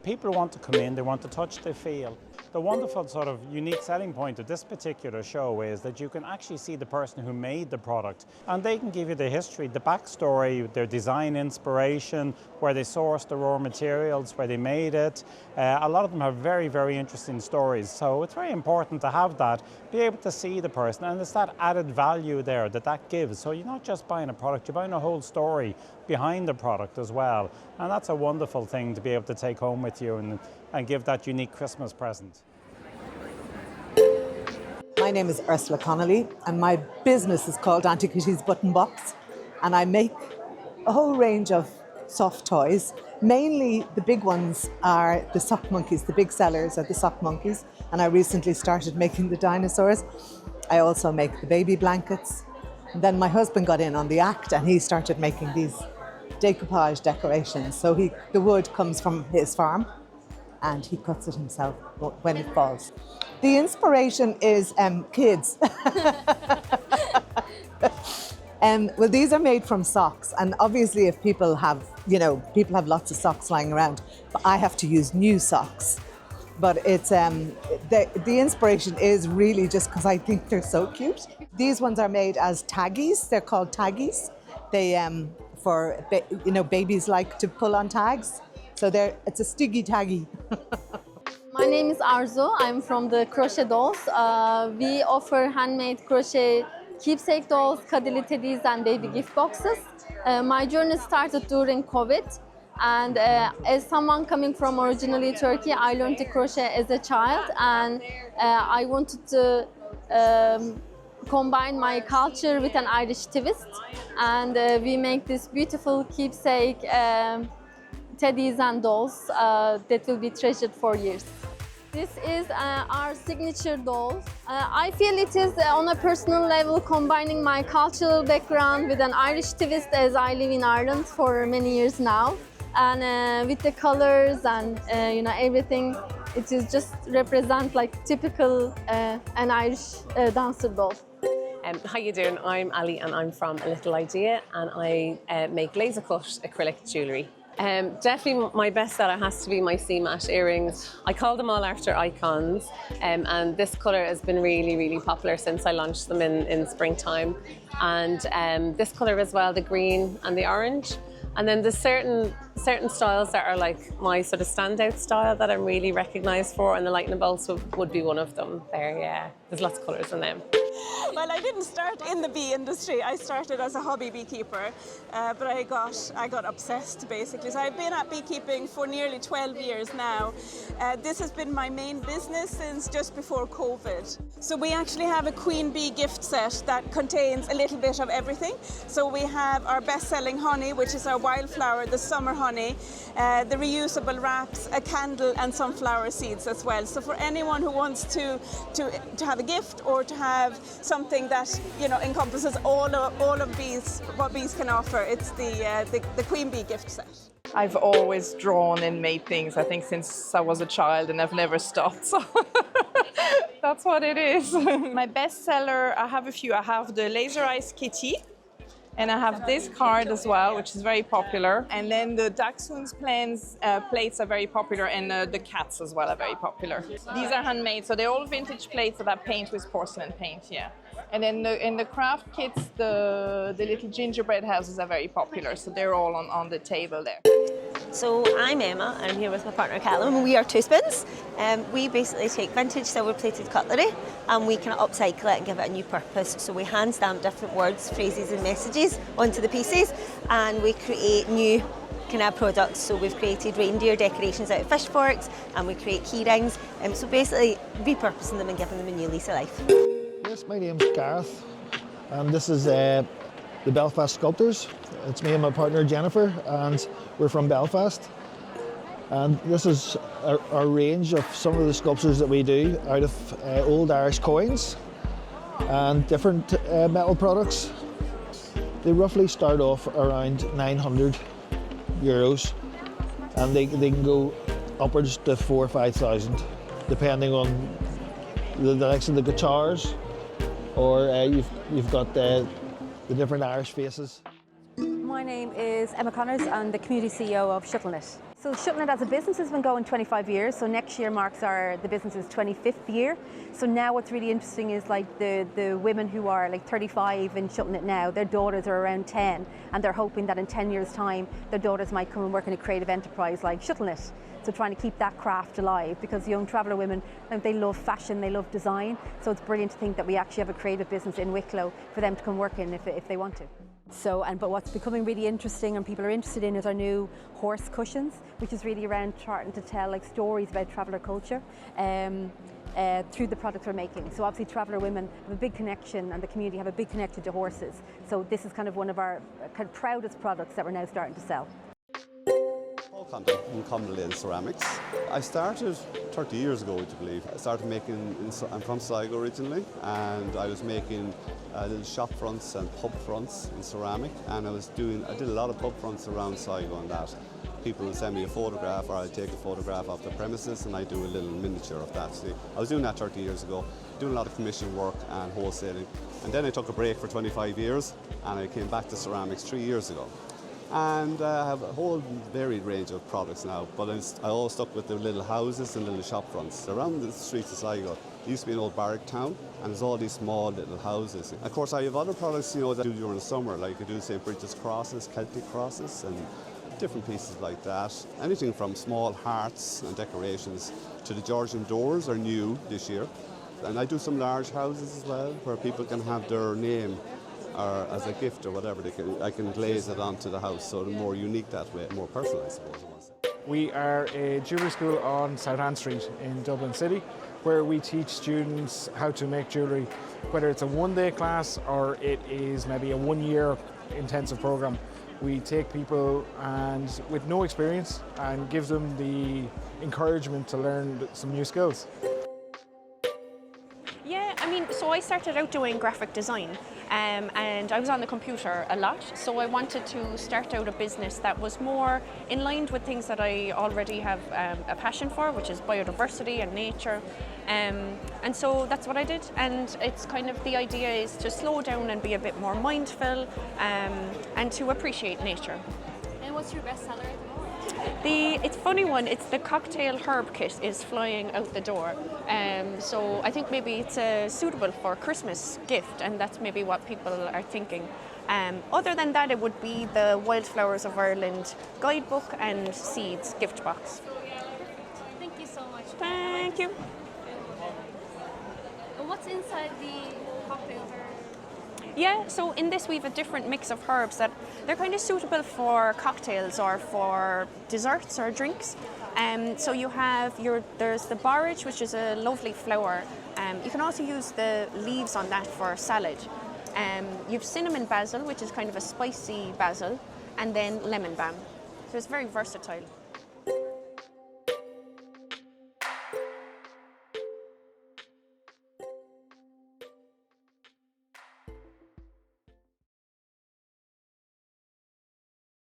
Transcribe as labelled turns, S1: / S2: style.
S1: people want to come in, they want to touch, they feel. The wonderful sort of unique selling point of this particular show is that you can actually see the person who made the product, and they can give you the history, the backstory, their design inspiration, where they sourced the raw materials, where they made it. A lot of them have very, very interesting stories. So it's very important to have that, be able to see the person, and it's that added value there that gives. So you're not just buying a product, you're buying a whole story behind the product as well. And that's a wonderful thing to be able to take home with you and give that unique Christmas present.
S2: My name is Ursula Connolly, and my business is called Auntie Kitty's Button Box, and I make a whole range of soft toys. Mainly the big ones are the sock monkeys. The big sellers are the sock monkeys, and I recently started making the dinosaurs. I also make the baby blankets. And then my husband got in on the act, and he started making these decoupage decorations. So the wood comes from his farm, and he cuts it himself when it falls. The inspiration is kids. Well, these are made from socks, and obviously if people have lots of socks lying around, but I have to use new socks. But it's the inspiration is really just because I think they're so cute. These ones are made as taggies. They're called taggies. They babies like to pull on tags, so it's a stiggy taggy.
S3: My name is Arzu. I'm from the Crochet Dolls. We offer handmade crochet keepsake dolls, cuddly teddies, and baby gift boxes. My journey started during COVID, and as someone coming from originally Turkey, I learned to crochet as a child, and I wanted to combine my culture with an Irish twist, and we make this beautiful keepsake teddies and dolls that will be treasured for years. This is our signature doll. I feel it is on a personal level combining my cultural background with an Irish twist, as I live in Ireland for many years now. And with the colors and everything, it is just represent like typical an Irish dancer doll.
S4: How you doing? I'm Ali and I'm from A Little Idea, and I make laser cut acrylic jewellery. Definitely my best seller has to be my sea mat earrings. I call them all after icons, and this colour has been really, really popular since I launched them in springtime. And this colour as well, the green and the orange. And then there's certain styles that are like my sort of standout style that I'm really recognised for, and the lightning bolts would be one of them there, yeah. There's lots of colours in them.
S5: Well, I didn't start in the bee industry. I started as a hobby beekeeper, but I got obsessed basically. So I've been at beekeeping for nearly 12 years now. This has been my main business since just before COVID. So we actually have a queen bee gift set that contains a little bit of everything. So we have our best-selling honey, which is our wildflower, the summer honey, the reusable wraps, a candle, and some flower seeds as well. So for anyone who wants to have a gift or to have something that encompasses all of bees, what bees can offer, it's the queen bee gift set.
S6: I've always drawn and made things, I think, since I was a child, and I've never stopped, so that's what it is. My best seller, I have a few. I have the laserized kitty, and I have this card as well, which is very popular. And then the Dachshund's plates are very popular, and the cats as well are very popular. These are handmade, so they're all vintage plates that I paint with porcelain paint, yeah. And then in the craft kits, the little gingerbread houses are very popular, so they're all on the table there.
S7: So I'm Emma, I'm here with my partner Callum, and we are Two Spins. We basically take vintage silver-plated cutlery and we can upcycle it and give it a new purpose. So we hand stamp different words, phrases and messages onto the pieces, and we create new kind of products. So we've created reindeer decorations out of fish forks, and we create key rings. So basically repurposing them and giving them a new lease of life.
S8: Yes, my name's Gareth, and this is the Belfast Sculptors. It's me and my partner Jennifer, and we're from Belfast. And this is our range of some of the sculptures that we do out of old Irish coins and different metal products. They roughly start off around €900, and they can go upwards to 4,000 or 5,000, depending on the likes of the guitars, or you've got the different Irish faces.
S9: My name is Emma Connors. I'm the community CEO of ShuttleKnit. So ShuttleNet as a business has been going 25 years, so next year marks the business's 25th year. So now what's really interesting is like the women who are like 35 in ShuttleNet now, their daughters are around 10, and they're hoping that in 10 years' time, their daughters might come and work in a creative enterprise like ShuttleNet. So trying to keep that craft alive, because young traveller women, they love fashion, they love design, so it's brilliant to think that we actually have a creative business in Wicklow for them to come work in if they want to. But what's becoming really interesting and people are interested in is our new horse cushions, which is really around trying to tell like stories about traveller culture through the products we're making. So obviously traveller women have a big connection, and the community have a big connection to horses. So this is kind of one of our kind of proudest products that we're now starting to sell.
S10: In Common Lane Ceramics. I started 30 years ago, would you believe. I started making, I'm from Daygo originally, and I was making little shop fronts and pub fronts in ceramic, and I did a lot of pub fronts around Daygo and that. People would send me a photograph, or I'd take a photograph of the premises and I do a little miniature of that. See, I was doing that 30 years ago, doing a lot of commission work and wholesaling. And then I took a break for 25 years and I came back to ceramics 3 years ago. And I have a whole varied range of products now, but I always stuck with the little houses and little shop fronts. Around the streets of Daygo, it used to be an old barrack town, and there's all these small little houses. Of course, I have other products, that I do during the summer, like I do St. Bridget's crosses, Celtic crosses, and different pieces like that. Anything from small hearts and decorations to the Georgian doors are new this year. And I do some large houses as well, where people can have their name or as a gift or whatever. I can glaze it onto the house, so they're more unique that way, more personal, I suppose.
S11: We are a jewellery school on South Anne Street in Dublin City, where we teach students how to make jewellery, whether it's a one-day class or it is maybe a one-year intensive programme. We take people and with no experience and give them the encouragement to learn some new skills.
S12: Yeah, so I started out doing graphic design and I was on the computer a lot, so I wanted to start out a business that was more in line with things that I already have a passion for, which is biodiversity and nature. And so that's what I did, and it's kind of the idea is to slow down and be a bit more mindful and to appreciate nature.
S3: And what's your best seller at the moment?
S12: It's a funny one, it's the cocktail herb kit is flying out the door. So I think maybe it's suitable for a Christmas gift, and that's maybe what people are thinking. Other than that, it would be the Wildflowers of Ireland guidebook and seeds gift box.
S3: Thank you so much.
S12: Thank you.
S3: And what's inside the cocktail herb?
S12: Yeah, so in this we have a different mix of herbs that they're kind of suitable for cocktails or for desserts or drinks. So you have there's the borage, which is a lovely flower. You can also use the leaves on that for salad. You have cinnamon basil, which is kind of a spicy basil, and then lemon balm. So it's very versatile.